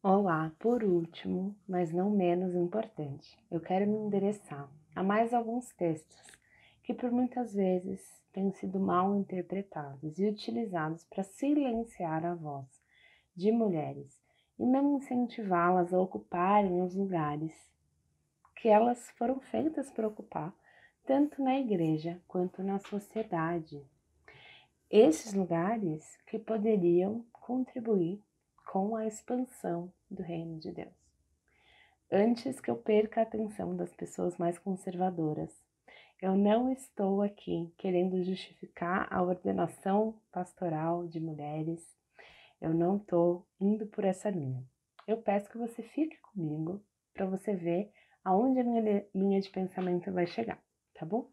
Olá, por último, mas não menos importante, eu quero me endereçar a mais alguns textos que por muitas vezes têm sido mal interpretados e utilizados para silenciar a voz de mulheres e não incentivá-las a ocuparem os lugares que elas foram feitas para ocupar, tanto na igreja quanto na sociedade. Esses lugares que poderiam contribuir com a expansão do reino de Deus. Antes que eu perca a atenção das pessoas mais conservadoras, eu não estou aqui querendo justificar a ordenação pastoral de mulheres, eu não estou indo por essa linha. Eu peço que você fique comigo para você ver aonde a minha linha de pensamento vai chegar, tá bom?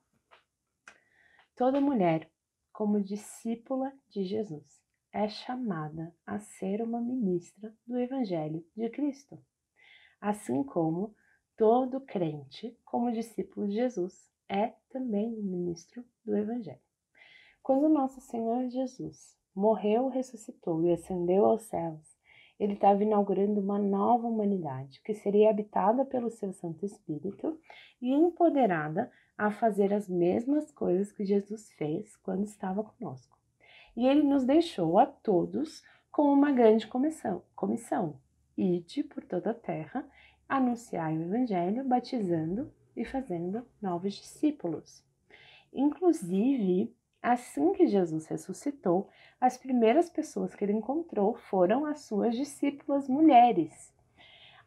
Toda mulher, como discípula de Jesus, é chamada a ser uma ministra do Evangelho de Cristo, assim como todo crente, como discípulo de Jesus, é também um ministro do Evangelho. Quando nosso Senhor Jesus morreu, ressuscitou e ascendeu aos céus, ele estava inaugurando uma nova humanidade que seria habitada pelo seu Santo Espírito e empoderada a fazer as mesmas coisas que Jesus fez quando estava conosco. E ele nos deixou a todos com uma grande comissão: ide por toda a terra, anunciai o Evangelho, batizando e fazendo novos discípulos. Inclusive, assim que Jesus ressuscitou, as primeiras pessoas que ele encontrou foram as suas discípulas mulheres,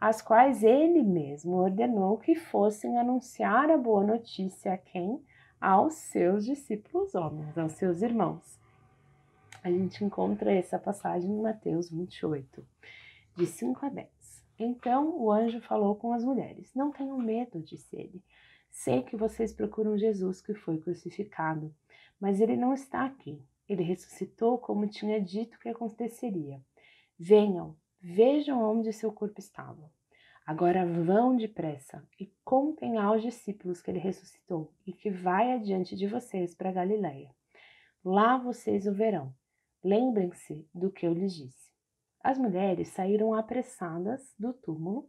as quais ele mesmo ordenou que fossem anunciar a boa notícia a quem? Aos seus discípulos homens, aos seus irmãos. A gente encontra essa passagem em Mateus 28, de 5 a 10. Então o anjo falou com as mulheres: não tenham medo, disse ele. Sei que vocês procuram Jesus que foi crucificado, mas ele não está aqui. Ele ressuscitou como tinha dito que aconteceria. Venham, vejam onde seu corpo estava. Agora vão depressa e contem aos discípulos que ele ressuscitou e que vai adiante de vocês para Galiléia. Lá vocês o verão. Lembrem-se do que eu lhes disse. As mulheres saíram apressadas do túmulo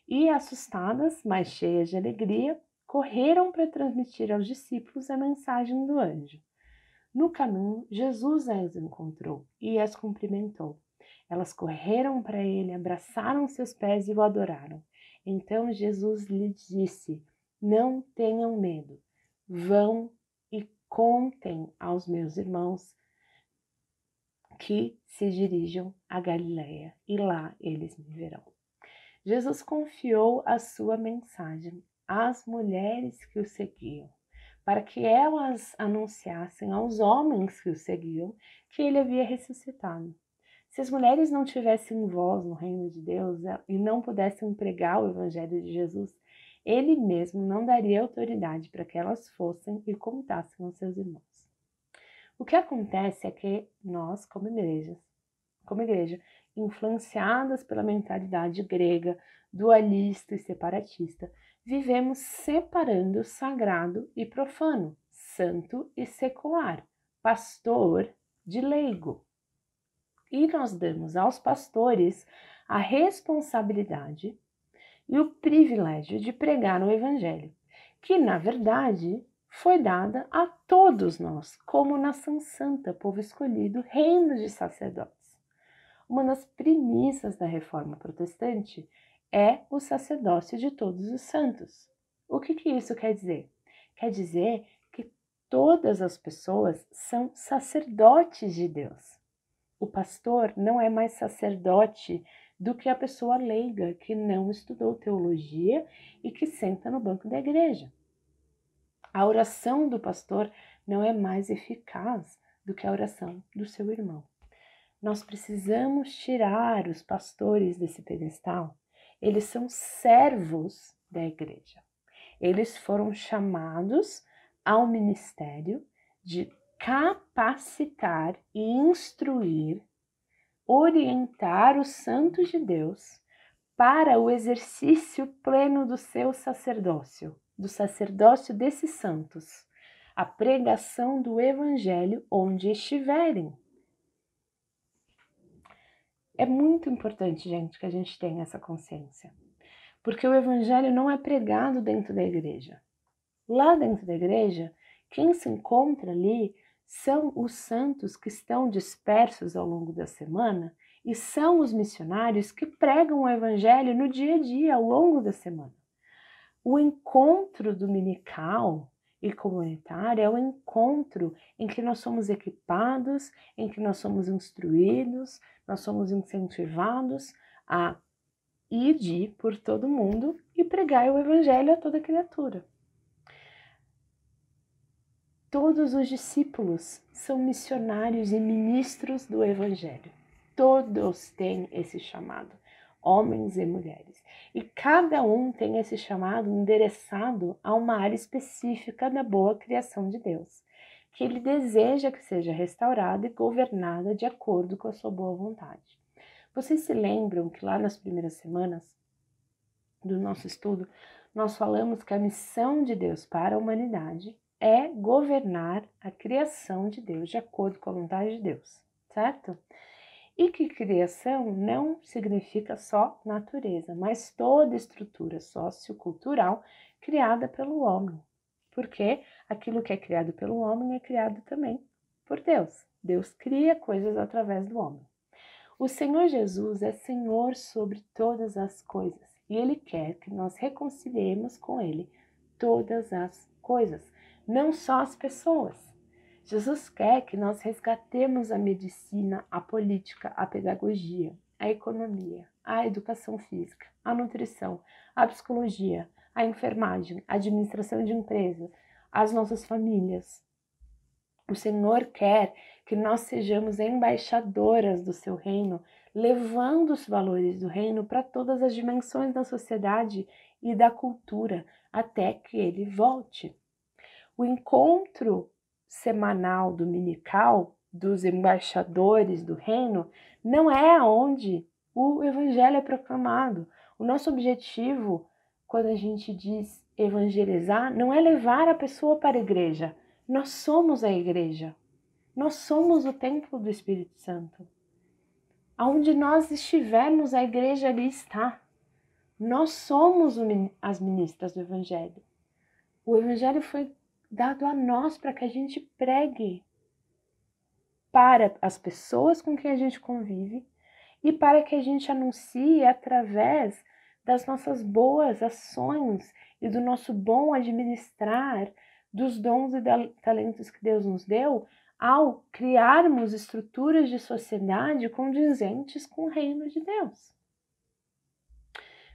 e, assustadas, mas cheias de alegria, correram para transmitir aos discípulos a mensagem do anjo. No caminho, Jesus as encontrou e as cumprimentou. Elas correram para ele, abraçaram seus pés e o adoraram. Então Jesus lhes disse: não tenham medo, vão e contem aos meus irmãos que se dirijam a Galiléia e lá eles me verão. Jesus confiou a sua mensagem às mulheres que o seguiam, para que elas anunciassem aos homens que o seguiam que ele havia ressuscitado. Se as mulheres não tivessem voz no reino de Deus e não pudessem pregar o evangelho de Jesus, ele mesmo não daria autoridade para que elas fossem e contassem aos seus irmãos. O que acontece é que nós, como igreja, influenciadas pela mentalidade grega, dualista e separatista, vivemos separando sagrado e profano, santo e secular, pastor de leigo. E nós damos aos pastores a responsabilidade e o privilégio de pregar o evangelho, que na verdade foi dada a todos nós, como nação santa, povo escolhido, reino de sacerdotes. Uma das premissas da reforma protestante é o sacerdócio de todos os santos. O que isso quer dizer? Quer dizer que todas as pessoas são sacerdotes de Deus. O pastor não é mais sacerdote do que a pessoa leiga que não estudou teologia e que senta no banco da igreja. A oração do pastor não é mais eficaz do que a oração do seu irmão. Nós precisamos tirar os pastores desse pedestal. Eles são servos da igreja. Eles foram chamados ao ministério de capacitar e instruir, orientar os santos de Deus para o exercício pleno do seu sacerdócio, do sacerdócio desses santos, a pregação do evangelho onde estiverem. É muito importante, gente, que a gente tenha essa consciência. Porque o evangelho não é pregado dentro da igreja. Lá dentro da igreja, quem se encontra ali são os santos que estão dispersos ao longo da semana e são os missionários que pregam o evangelho no dia a dia, ao longo da semana. O encontro dominical e comunitário é o encontro em que nós somos equipados, em que nós somos instruídos, nós somos incentivados a ir por todo mundo e pregar o evangelho a toda criatura. Todos os discípulos são missionários e ministros do evangelho. Todos têm esse chamado, homens e mulheres. E cada um tem esse chamado endereçado a uma área específica da boa criação de Deus, que ele deseja que seja restaurada e governada de acordo com a sua boa vontade. Vocês se lembram que lá nas primeiras semanas do nosso estudo, nós falamos que a missão de Deus para a humanidade é governar a criação de Deus de acordo com a vontade de Deus, certo? E que criação não significa só natureza, mas toda estrutura sociocultural criada pelo homem. Porque aquilo que é criado pelo homem é criado também por Deus. Deus cria coisas através do homem. O Senhor Jesus é Senhor sobre todas as coisas e Ele quer que nós reconciliemos com Ele todas as coisas, não só as pessoas. Jesus quer que nós resgatemos a medicina, a política, a pedagogia, a economia, a educação física, a nutrição, a psicologia, a enfermagem, a administração de empresas, as nossas famílias. O Senhor quer que nós sejamos embaixadoras do seu reino, levando os valores do reino para todas as dimensões da sociedade e da cultura, até que ele volte. O encontro semanal, dominical, dos embaixadores do reino, não é onde o evangelho é proclamado. O nosso objetivo, quando a gente diz evangelizar, não é levar a pessoa para a igreja. Nós somos a igreja. Nós somos o templo do Espírito Santo. Aonde nós estivermos, a igreja ali está. Nós somos as ministras do evangelho. O evangelho foi dado a nós para que a gente pregue para as pessoas com quem a gente convive e para que a gente anuncie através das nossas boas ações e do nosso bom administrar dos dons e talentos que Deus nos deu ao criarmos estruturas de sociedade condizentes com o reino de Deus.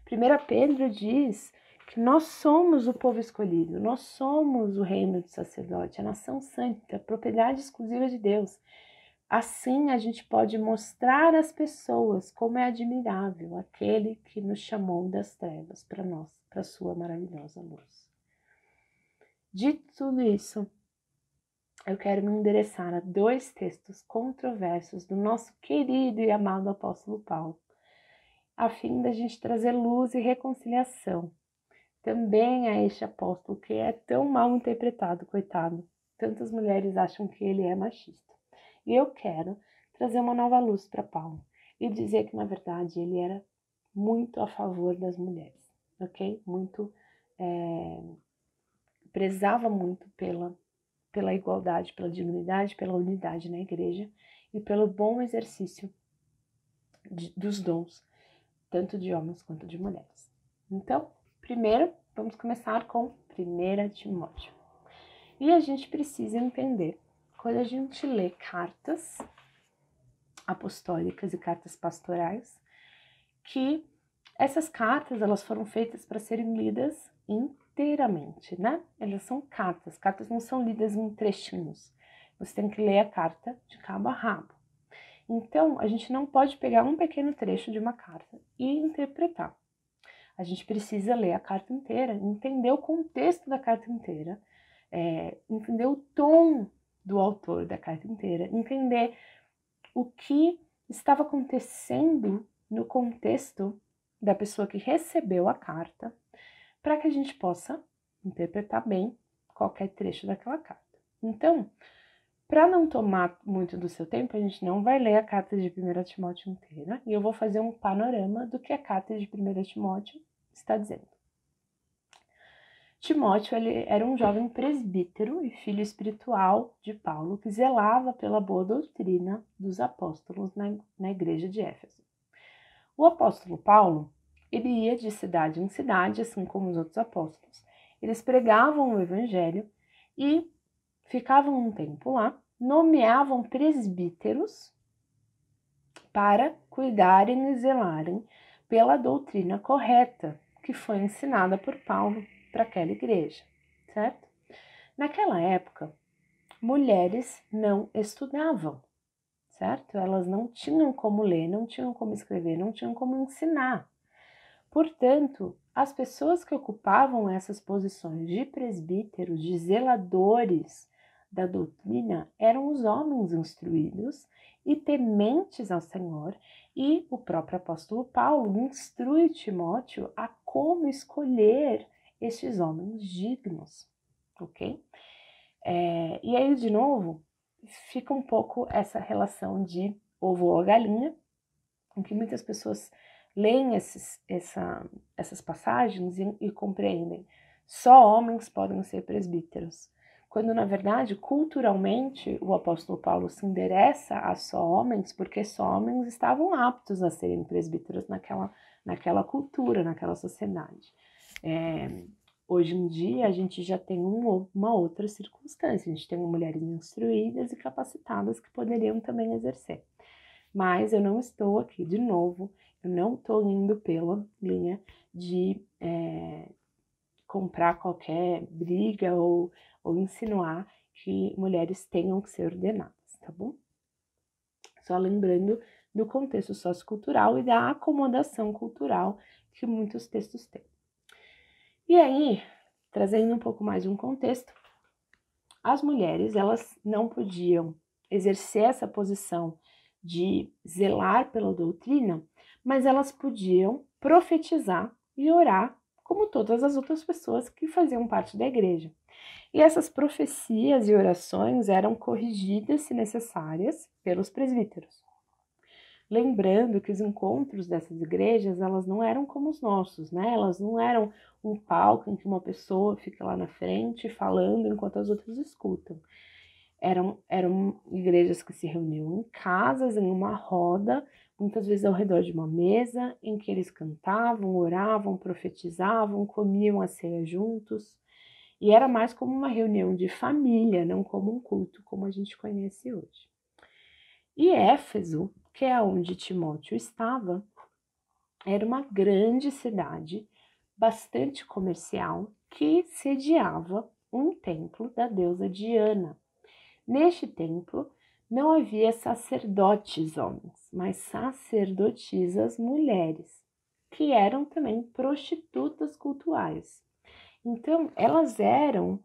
1 Pedro diz que nós somos o povo escolhido, nós somos o reino de sacerdote, a nação santa, a propriedade exclusiva de Deus. Assim a gente pode mostrar às pessoas como é admirável aquele que nos chamou das trevas para nós, para a sua maravilhosa luz. Dito tudo isso, eu quero me endereçar a 2 textos controversos do nosso querido e amado apóstolo Paulo, a fim da gente trazer luz e reconciliação também a este apóstolo que é tão mal interpretado, coitado. Tantas mulheres acham que ele é machista. E eu quero trazer uma nova luz para Paulo e dizer que, na verdade, ele era muito a favor das mulheres, ok? Prezava muito pela igualdade, pela dignidade, pela unidade na igreja e pelo bom exercício dos dons, tanto de homens quanto de mulheres. Então, primeiro, vamos começar com 1 Timóteo. E a gente precisa entender, quando a gente lê cartas apostólicas e cartas pastorais, que essas cartas elas foram feitas para serem lidas inteiramente, né? Elas são cartas não são lidas em trechinhos. Você tem que ler a carta de cabo a rabo. Então, a gente não pode pegar um pequeno trecho de uma carta e interpretar. A gente precisa ler a carta inteira, entender o contexto da carta inteira, entender o tom do autor da carta inteira, entender o que estava acontecendo no contexto da pessoa que recebeu a carta, para que a gente possa interpretar bem qualquer trecho daquela carta. Então, Para não tomar muito do seu tempo, a gente não vai ler a carta de 1 Timóteo inteira, e eu vou fazer um panorama do que a carta de 1 Timóteo está dizendo. Timóteo ele era um jovem presbítero e filho espiritual de Paulo que zelava pela boa doutrina dos apóstolos na igreja de Éfeso. O apóstolo Paulo, ele ia de cidade em cidade, assim como os outros apóstolos. Eles pregavam o evangelho e ficavam um tempo lá, nomeavam presbíteros para cuidarem e zelarem pela doutrina correta que foi ensinada por Paulo para aquela igreja, certo? Naquela época, mulheres não estudavam, certo? Elas não tinham como ler, não tinham como escrever, não tinham como ensinar. Portanto, as pessoas que ocupavam essas posições de presbíteros, de zeladores da doutrina, eram os homens instruídos e tementes ao Senhor, e o próprio apóstolo Paulo instrui Timóteo a como escolher estes homens dignos, ok? E aí, de novo, fica um pouco essa relação de ovo ou galinha, em que muitas pessoas leem essas passagens e compreendem. Só homens podem ser presbíteros. Quando, na verdade, culturalmente, o apóstolo Paulo se endereça a só homens, porque só homens estavam aptos a serem presbíteros naquela cultura, naquela sociedade. Hoje em dia, a gente já tem uma outra circunstância. A gente tem mulheres instruídas e capacitadas que poderiam também exercer. Mas eu não estou aqui, de novo, eu não estou indo pela linha de comprar qualquer briga ou insinuar que mulheres tenham que ser ordenadas, tá bom? Só lembrando do contexto sociocultural e da acomodação cultural que muitos textos têm. E aí, trazendo um pouco mais de um contexto, as mulheres, elas não podiam exercer essa posição de zelar pela doutrina, mas elas podiam profetizar e orar como todas as outras pessoas que faziam parte da igreja. E essas profecias e orações eram corrigidas, se necessárias, pelos presbíteros. Lembrando que os encontros dessas igrejas, elas não eram como os nossos, né? Elas não eram um palco em que uma pessoa fica lá na frente falando enquanto as outras escutam. Eram igrejas que se reuniam em casas, em uma roda, muitas vezes ao redor de uma mesa, em que eles cantavam, oravam, profetizavam, comiam a ceia juntos. E era mais como uma reunião de família, não como um culto, como a gente conhece hoje. E Éfeso, que é onde Timóteo estava, era uma grande cidade, bastante comercial, que sediava um templo da deusa Diana. Neste templo não havia sacerdotes homens, mas sacerdotisas mulheres, que eram também prostitutas cultuais. Então, elas eram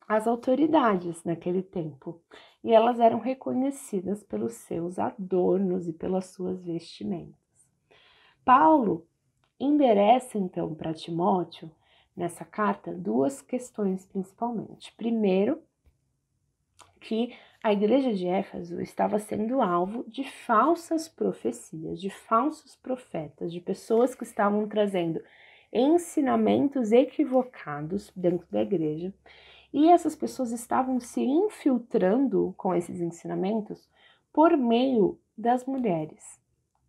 as autoridades naquele tempo, e elas eram reconhecidas pelos seus adornos e pelas suas vestimentas. Paulo endereça então para Timóteo, nessa carta, duas questões principalmente. Primeiro, que a igreja de Éfeso estava sendo alvo de falsas profecias, de falsos profetas, de pessoas que estavam trazendo ensinamentos equivocados dentro da igreja. E essas pessoas estavam se infiltrando com esses ensinamentos por meio das mulheres,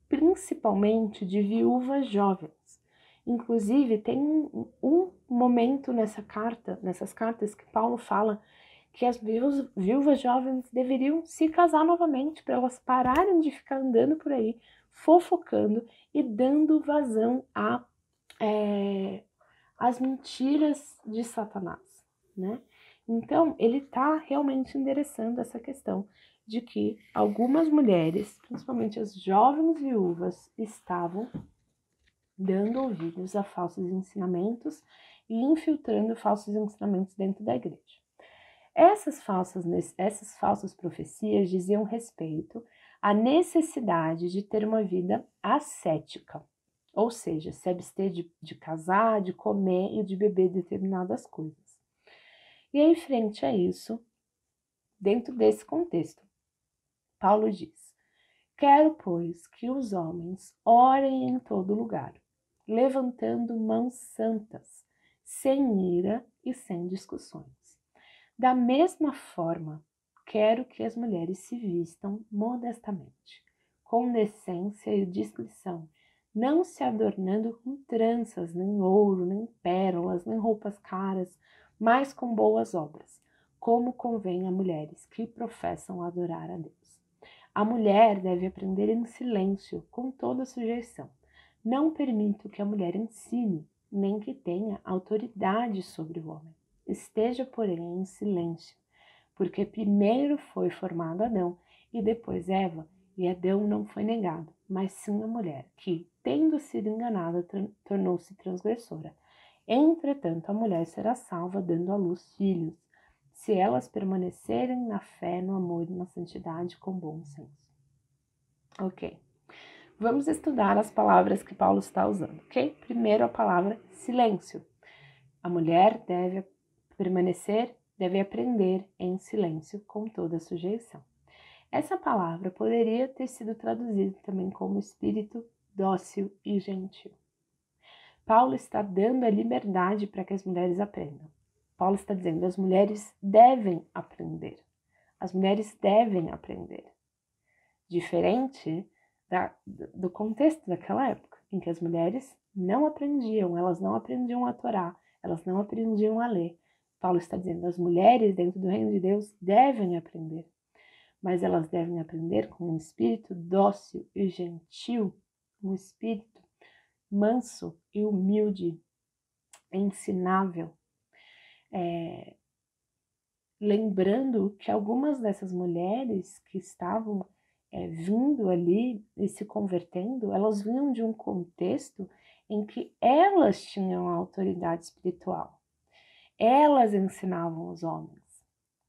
principalmente de viúvas jovens. Inclusive, tem um momento nessas cartas que Paulo fala que as viúvas jovens deveriam se casar novamente para elas pararem de ficar andando por aí, fofocando e dando vazão às mentiras de Satanás, né? Então, ele está realmente endereçando essa questão de que algumas mulheres, principalmente as jovens viúvas, estavam dando ouvidos a falsos ensinamentos e infiltrando falsos ensinamentos dentro da igreja. Essas falsas profecias diziam respeito à necessidade de ter uma vida ascética, ou seja, se abster de casar, de comer e de beber determinadas coisas. E aí, frente a isso, dentro desse contexto, Paulo diz: quero, pois, que os homens orem em todo lugar, levantando mãos santas, sem ira e sem discussões. Da mesma forma, quero que as mulheres se vistam modestamente, com decência e discrição, não se adornando com tranças, nem ouro, nem pérolas, nem roupas caras, mas com boas obras, como convém a mulheres que professam adorar a Deus. A mulher deve aprender em silêncio, com toda sujeição. Não permito que a mulher ensine, nem que tenha autoridade sobre o homem. Esteja, porém, em silêncio, porque primeiro foi formado Adão e depois Eva, e Adão não foi negado, mas sim a mulher, que, tendo sido enganada, tornou-se transgressora. Entretanto, a mulher será salva dando à luz filhos, se elas permanecerem na fé, no amor e na santidade com bom senso. Ok. Vamos estudar as palavras que Paulo está usando, ok? Primeiro a palavra silêncio. A mulher deve permanecer, deve aprender em silêncio com toda sujeição. Essa palavra poderia ter sido traduzida também como espírito dócil e gentil. Paulo está dando a liberdade para que as mulheres aprendam. Paulo está dizendo, as mulheres devem aprender. As mulheres devem aprender. Diferente do contexto daquela época, em que as mulheres não aprendiam, elas não aprendiam a Torá, elas não aprendiam a ler. Paulo está dizendo, as mulheres dentro do reino de Deus devem aprender, mas elas devem aprender com um espírito dócil e gentil, um espírito manso e humilde, ensinável. Lembrando que algumas dessas mulheres que estavam vindo ali e se convertendo, elas vinham de um contexto em que elas tinham a autoridade espiritual. Elas ensinavam os homens,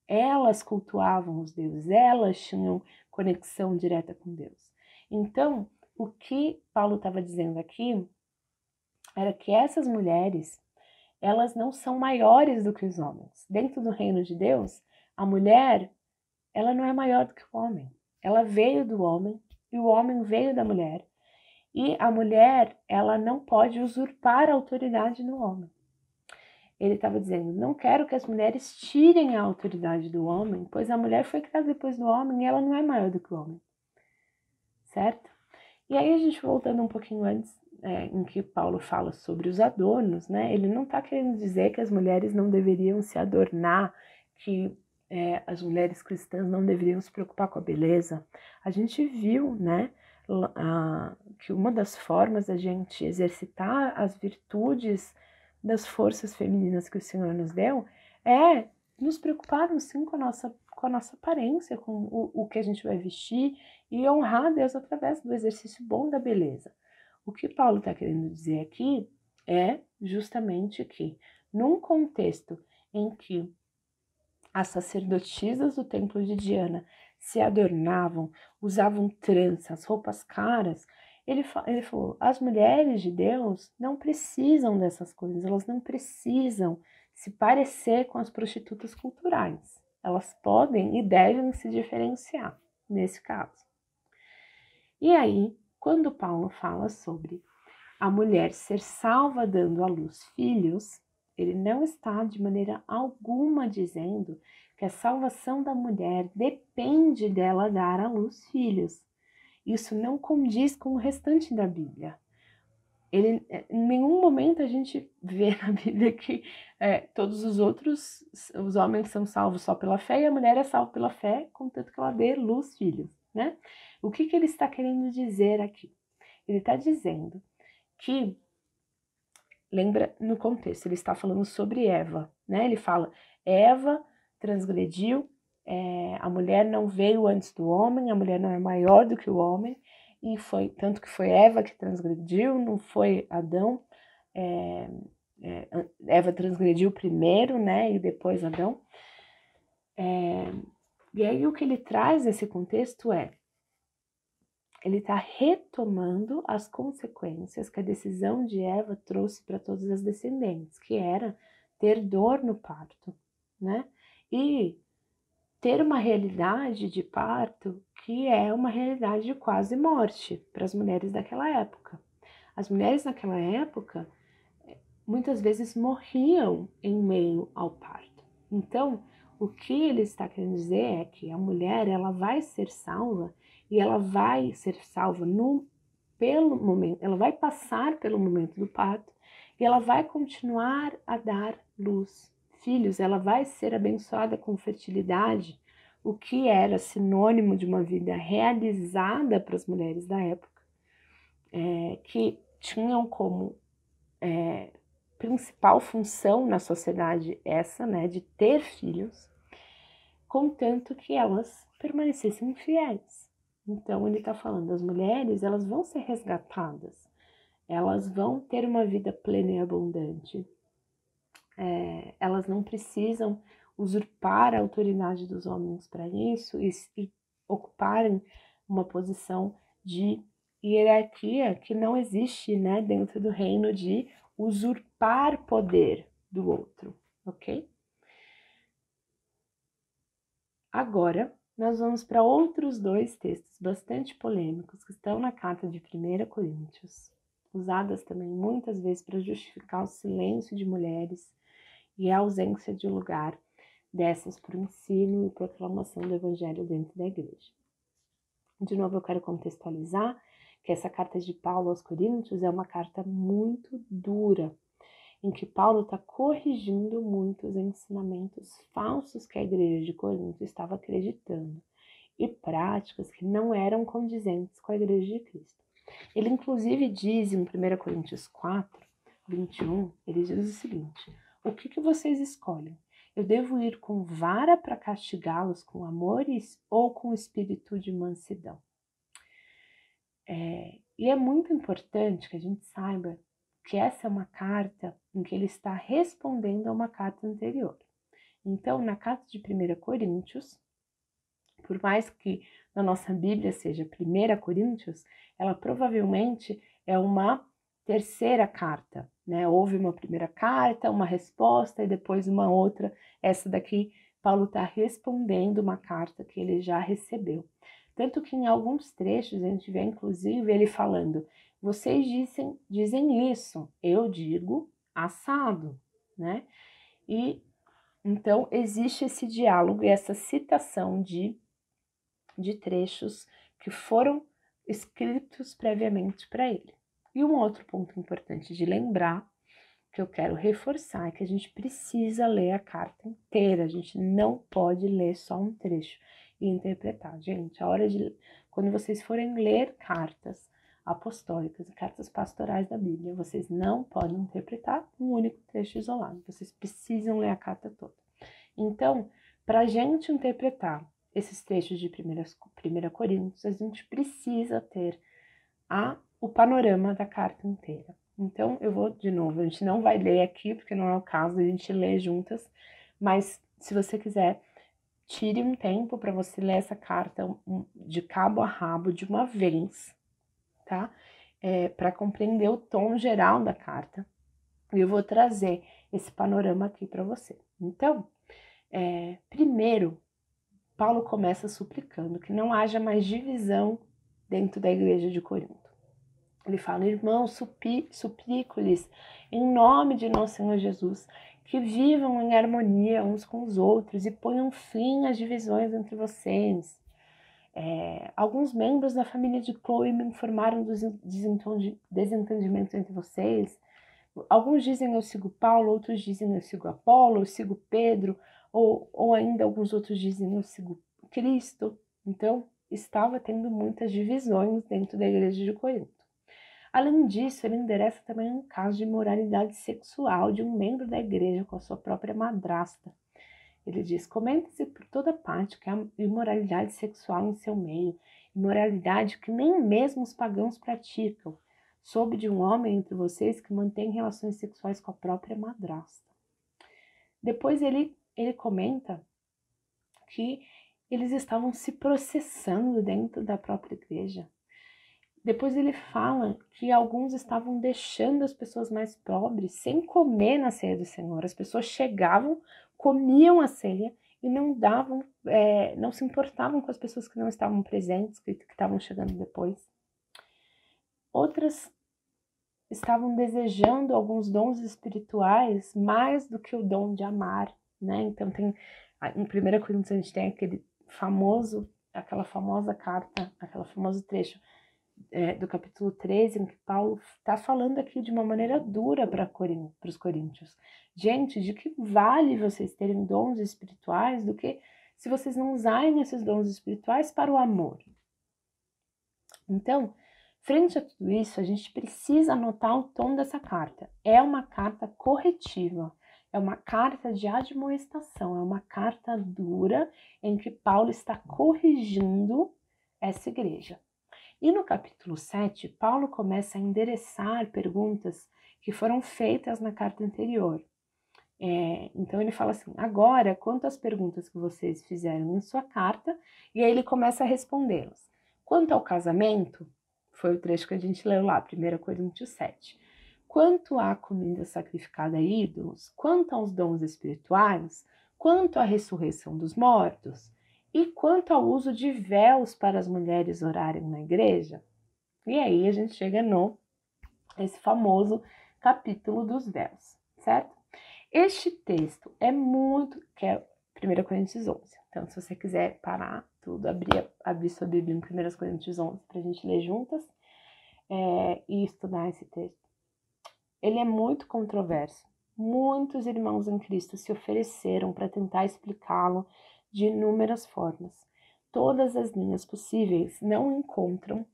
elas cultuavam os deuses, elas tinham conexão direta com Deus. Então, o que Paulo estava dizendo aqui era que essas mulheres, elas não são maiores do que os homens. Dentro do reino de Deus, a mulher, ela não é maior do que o homem. Ela veio do homem e o homem veio da mulher. E a mulher, ela não pode usurpar a autoridade no homem. Ele estava dizendo, não quero que as mulheres tirem a autoridade do homem, pois a mulher foi criada depois do homem e ela não é maior do que o homem. Certo? E aí a gente voltando um pouquinho antes, em que Paulo fala sobre os adornos, né? Ele não está querendo dizer que as mulheres não deveriam se adornar, que as mulheres cristãs não deveriam se preocupar com a beleza. A gente viu, né, que uma das formas da gente exercitar as virtudes das forças femininas que o Senhor nos deu é nos preocuparmos sim com a nossa aparência, com o que a gente vai vestir e honrar a Deus através do exercício bom da beleza. O que Paulo está querendo dizer aqui é justamente que, num contexto em que as sacerdotisas do templo de Diana se adornavam, usavam tranças, roupas caras, ele falou, as mulheres de Deus não precisam dessas coisas, elas não precisam se parecer com as prostitutas culturais. Elas podem e devem se diferenciar nesse caso. E aí, quando Paulo fala sobre a mulher ser salva dando à luz filhos, ele não está de maneira alguma dizendo que a salvação da mulher depende dela dar à luz filhos. Isso não condiz com o restante da Bíblia. Em nenhum momento a gente vê na Bíblia que todos os homens são salvos só pela fé e a mulher é salva pela fé, contanto que ela dê luz filhos, né? O que ele está querendo dizer aqui? Ele está dizendo que, lembra no contexto, ele está falando sobre Eva, né? Ele fala, Eva transgrediu, a mulher não veio antes do homem, a mulher não é maior do que o homem, e foi tanto que foi Eva que transgrediu, não foi Adão. Eva transgrediu primeiro, né? E depois Adão. E aí o que ele traz nesse contexto ele está retomando as consequências que a decisão de Eva trouxe para todas as descendentes, que era ter dor no parto, né? E ter uma realidade de parto que é uma realidade de quase morte para as mulheres daquela época. As mulheres naquela época muitas vezes morriam em meio ao parto. Então, o que ele está querendo dizer é que a mulher ela vai ser salva e ela vai ser salva pelo momento, ela vai passar pelo momento do parto e ela vai continuar a dar luz, filhos, ela vai ser abençoada com fertilidade, o que era sinônimo de uma vida realizada para as mulheres da época, que tinham como principal função na sociedade essa, né, de ter filhos, contanto que elas permanecessem fiéis. Então ele está falando, as mulheres elas vão ser resgatadas, elas vão ter uma vida plena e abundante, elas não precisam usurpar a autoridade dos homens para isso e ocuparem uma posição de hierarquia que não existe, né, dentro do reino de usurpar poder do outro, ok? Agora, nós vamos para outros dois textos bastante polêmicos que estão na carta de 1 Coríntios, usadas também muitas vezes para justificar o silêncio de mulheres e a ausência de lugar dessas para o ensino e proclamação do evangelho dentro da igreja. De novo, eu quero contextualizar que essa carta de Paulo aos Coríntios é uma carta muito dura, em que Paulo está corrigindo muitos ensinamentos falsos que a igreja de Corinto estava acreditando e práticas que não eram condizentes com a igreja de Cristo. Ele inclusive diz em 1 Coríntios 4, 21, ele diz o seguinte: o que vocês escolhem? Eu devo ir com vara para castigá-los com amores ou com espírito de mansidão? E é muito importante que a gente saiba que essa é uma carta em que ele está respondendo a uma carta anterior. Então, na carta de 1 Coríntios, por mais que na nossa Bíblia seja 1 Coríntios, ela provavelmente é uma terceira carta, né? Houve uma primeira carta, uma resposta e depois uma outra. Essa daqui, Paulo está respondendo uma carta que ele já recebeu. Tanto que em alguns trechos a gente vê, inclusive, ele falando: vocês dizem isso, eu digo assado, né? E então existe esse diálogo e essa citação de trechos que foram escritos previamente para ele. E um outro ponto importante de lembrar, que eu quero reforçar, é que a gente precisa ler a carta inteira, a gente não pode ler só um trecho e interpretar. Gente, a hora de quando vocês forem ler cartas apostólicas e cartas pastorais da Bíblia, vocês não podem interpretar um único trecho isolado, vocês precisam ler a carta toda. Então, para a gente interpretar esses trechos de 1 Coríntios, a gente precisa ter o panorama da carta inteira. Então, eu vou, de novo, a gente não vai ler aqui, porque não é o caso, a gente lê juntas, mas se você quiser, tire um tempo para você ler essa carta de cabo a rabo de uma vez, tá? Para compreender o tom geral da carta. E eu vou trazer esse panorama aqui para você. Então, primeiro, Paulo começa suplicando que não haja mais divisão dentro da igreja de Corinto. Ele fala: irmãos, suplico-lhes, em nome de nosso Senhor Jesus, que vivam em harmonia uns com os outros e ponham fim às divisões entre vocês. Alguns membros da família de Chloe me informaram dos desentendimentos entre vocês. Alguns dizem eu sigo Paulo, outros dizem eu sigo Apolo, eu sigo Pedro, ou ainda alguns outros dizem eu sigo Cristo. Então, estava tendo muitas divisões dentro da igreja de Corinto. Além disso, ele endereça também um caso de imoralidade sexual de um membro da igreja com a sua própria madrasta. Ele diz: comenta-se por toda parte que há imoralidade sexual em seu meio, imoralidade que nem mesmo os pagãos praticam. Soube de um homem entre vocês que mantém relações sexuais com a própria madrasta. Depois ele comenta que eles estavam se processando dentro da própria igreja. Depois ele fala que alguns estavam deixando as pessoas mais pobres sem comer na ceia do Senhor. As pessoas chegavam, comiam a ceia e não se importavam com as pessoas que não estavam presentes, que estavam chegando depois. Outras estavam desejando alguns dons espirituais mais do que o dom de amar, né? Então em 1 Coríntios a gente tem aquela famosa carta, aquele famoso trecho do capítulo 13, em que Paulo está falando aqui de uma maneira dura para os coríntios. Gente, de que vale vocês terem dons espirituais do que se vocês não usarem esses dons espirituais para o amor? Então, frente a tudo isso, a gente precisa anotar o tom dessa carta. É uma carta corretiva, é uma carta de admoestação, é uma carta dura em que Paulo está corrigindo essa igreja. E no capítulo 7, Paulo começa a endereçar perguntas que foram feitas na carta anterior. Então ele fala assim, agora, quanto às perguntas que vocês fizeram em sua carta, e aí ele começa a respondê-las. Quanto ao casamento, foi o trecho que a gente leu lá, 1 Coríntios 7. Quanto à comida sacrificada a ídolos, quanto aos dons espirituais, quanto à ressurreição dos mortos, e quanto ao uso de véus para as mulheres orarem na igreja? E aí a gente chega esse famoso capítulo dos véus, certo? Este texto que é 1 Coríntios 11. Então, se você quiser parar tudo, abrir sua Bíblia em 1 Coríntios 11 para a gente ler juntas e estudar esse texto. Ele é muito controverso. Muitos irmãos em Cristo se ofereceram para tentar explicá-lo de inúmeras formas. Todas as linhas possíveis não encontram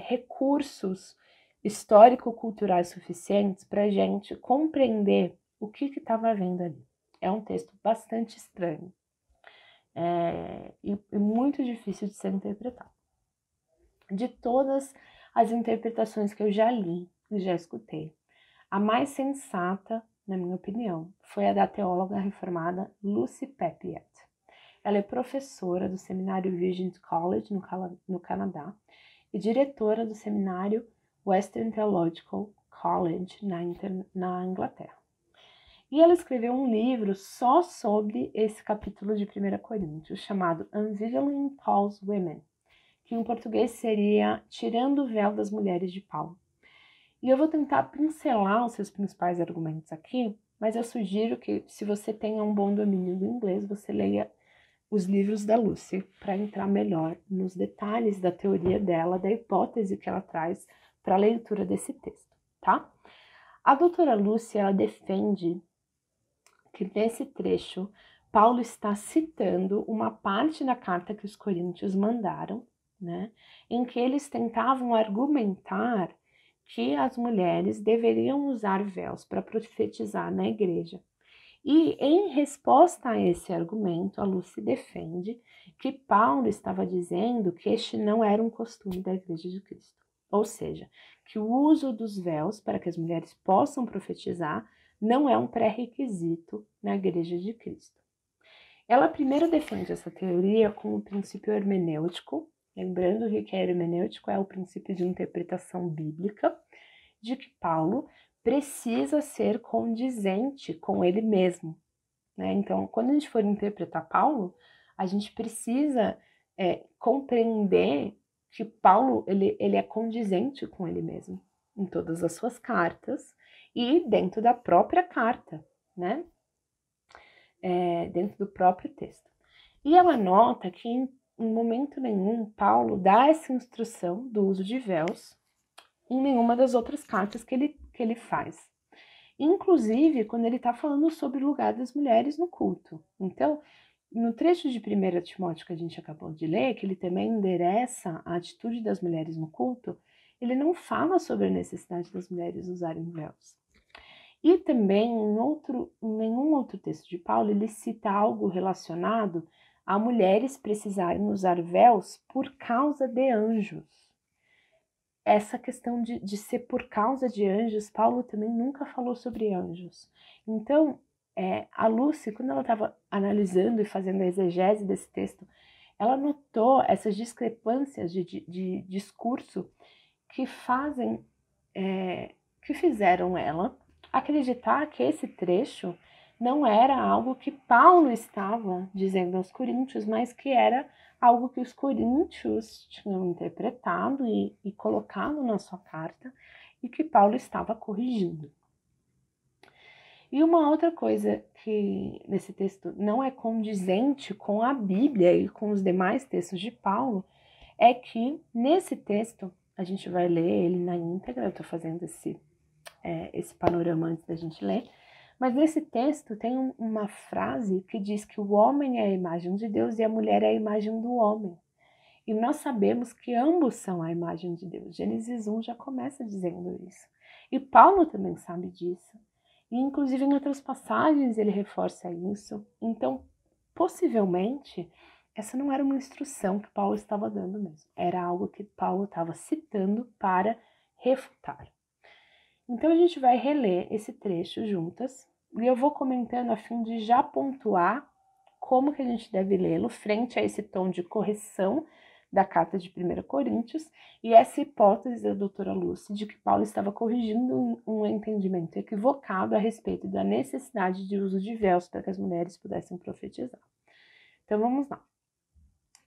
recursos histórico-culturais suficientes para a gente compreender o que estava havendo ali. É um texto bastante estranho e muito difícil de ser interpretado. De todas as interpretações que eu já li e já escutei, a mais sensata, na minha opinião, foi a da teóloga reformada Lucy Peppiatt. Ela é professora do Seminário Regent College, no Canadá, e diretora do Seminário Western Theological College, na Inglaterra. E ela escreveu um livro só sobre esse capítulo de 1 Coríntios, chamado Unveiling Paul's Women, que em português seria Tirando o Véu das Mulheres de Paulo. E eu vou tentar pincelar os seus principais argumentos aqui, mas eu sugiro que, se você tenha um bom domínio do inglês, você leia os livros da Lucy para entrar melhor nos detalhes da teoria dela, da hipótese que ela traz para a leitura desse texto, tá? A doutora Lucy, ela defende que nesse trecho Paulo está citando uma parte da carta que os coríntios mandaram, né, em que eles tentavam argumentar que as mulheres deveriam usar véus para profetizar na igreja. E em resposta a esse argumento, a Lucy defende que Paulo estava dizendo que este não era um costume da Igreja de Cristo. Ou seja, que o uso dos véus para que as mulheres possam profetizar não é um pré-requisito na Igreja de Cristo. Ela primeiro defende essa teoria com o princípio hermenêutico, lembrando que a hermenêutico é o princípio de interpretação bíblica, de que Paulo precisa ser condizente com ele mesmo, né? Então, quando a gente for interpretar Paulo, a gente precisa compreender que Paulo ele é condizente com ele mesmo em todas as suas cartas e dentro da própria carta, né? Dentro do próprio texto. E ela nota que em momento nenhum Paulo dá essa instrução do uso de véus em nenhuma das outras cartas que ele faz. Inclusive, quando ele está falando sobre o lugar das mulheres no culto. Então, no trecho de 1 Timóteo que a gente acabou de ler, que ele também endereça a atitude das mulheres no culto, ele não fala sobre a necessidade das mulheres usarem véus. E também, em nenhum outro texto de Paulo, ele cita algo relacionado a mulheres precisarem usar véus por causa de anjos. Essa questão de ser por causa de anjos, Paulo também nunca falou sobre anjos. Então, a Lucy, quando ela estava analisando e fazendo a exegese desse texto, ela notou essas discrepâncias de discurso que fizeram ela acreditar que esse trecho não era algo que Paulo estava dizendo aos coríntios, mas que era algo que os coríntios tinham interpretado e colocado na sua carta e que Paulo estava corrigindo. E uma outra coisa que nesse texto não é condizente com a Bíblia e com os demais textos de Paulo é que nesse texto, a gente vai ler ele na íntegra, eu estou fazendo esse panorama antes da gente ler, mas nesse texto tem uma frase que diz que o homem é a imagem de Deus e a mulher é a imagem do homem. E nós sabemos que ambos são a imagem de Deus. Gênesis 1 já começa dizendo isso. E Paulo também sabe disso. E inclusive em outras passagens ele reforça isso. Então, possivelmente, essa não era uma instrução que Paulo estava dando mesmo. Era algo que Paulo estava citando para refutar. Então a gente vai reler esse trecho juntas e eu vou comentando a fim de já pontuar como que a gente deve lê-lo frente a esse tom de correção da carta de 1 Coríntios e essa hipótese da doutora Lúcia de que Paulo estava corrigindo um entendimento equivocado a respeito da necessidade de uso de véus para que as mulheres pudessem profetizar. Então vamos lá.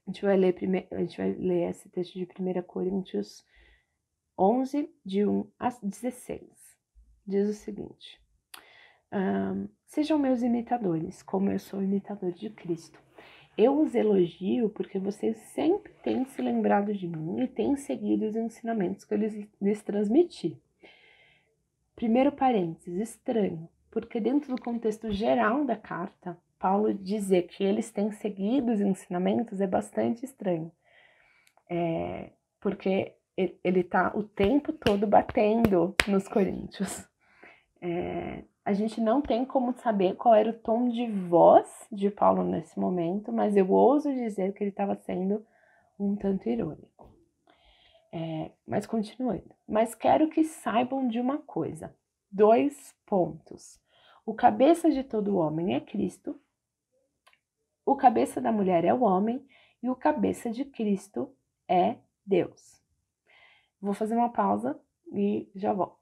A gente vai ler esse texto de 1 Coríntios 11, de 1 a 16. Diz o seguinte: sejam meus imitadores, como eu sou imitador de Cristo. Eu os elogio porque vocês sempre têm se lembrado de mim e têm seguido os ensinamentos que eu lhes transmiti. Primeiro parênteses, estranho, porque dentro do contexto geral da carta, Paulo dizer que eles têm seguido os ensinamentos é bastante estranho. Porque ele está o tempo todo batendo nos coríntios. A gente não tem como saber qual era o tom de voz de Paulo nesse momento, mas eu ouso dizer que ele estava sendo um tanto irônico. Mas continuando. Mas quero que saibam de uma coisa. 2 pontos. O cabeça de todo homem é Cristo, o cabeça da mulher é o homem e o cabeça de Cristo é Deus. Vou fazer uma pausa e já volto.